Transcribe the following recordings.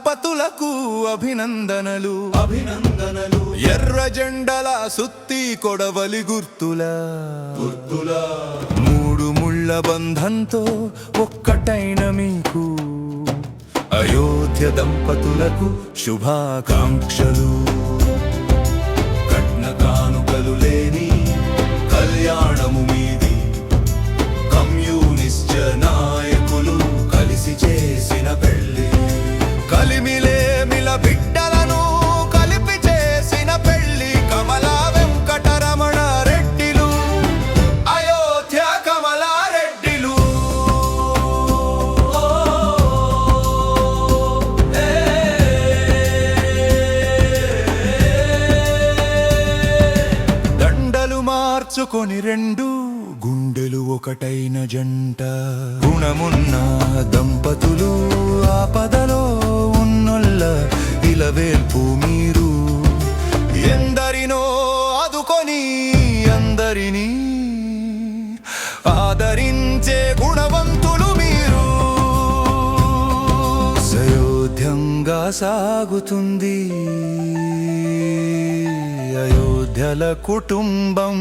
దంపతులకు అభినందనలు అభినందనలు. ఎర్ర జెండల సుత్తి కొడవలి గుర్తుల మూడు ముళ్ళ బంధంతో ఒక్కటైన మీకు అయోధ్య దంపతులకు శుభాకాంక్షలు. కట్న కానుకలు లేని కళ్యాణము మీది, కమ్యూనిస్ట్ నాయకులు కలిసి చేసిన పెళ్లి, కలిమిలేమిల బిడ్డలను కలిపి చేసిన పెళ్లి. కమలా వెంకటరమణ రెడ్డిలు, అయోధ్య కమలారెడ్డిలు. దండలు మార్చుకొని రెండు గుండెలు ఒకటైన జంట, గుణమున్న దంపతులు, ఆపదలో ఉన్నొల్ల ఇలవేల్పు మీరు. ఎందరినో ఆదుకొని అందరినీ ఆదరించే గుణవంతులు మీరు. సయోధ్యంగా సాగుతుంది అయోధ్యల కుటుంబం,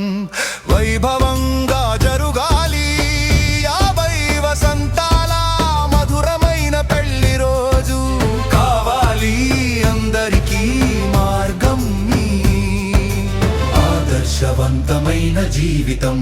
వైభవంగా జరుగాలి 50 వసంతాల మధురమైన పెళ్లి రోజు. కావాలి అందరికీ మార్గం, ఆదర్శవంతమైన జీవితం.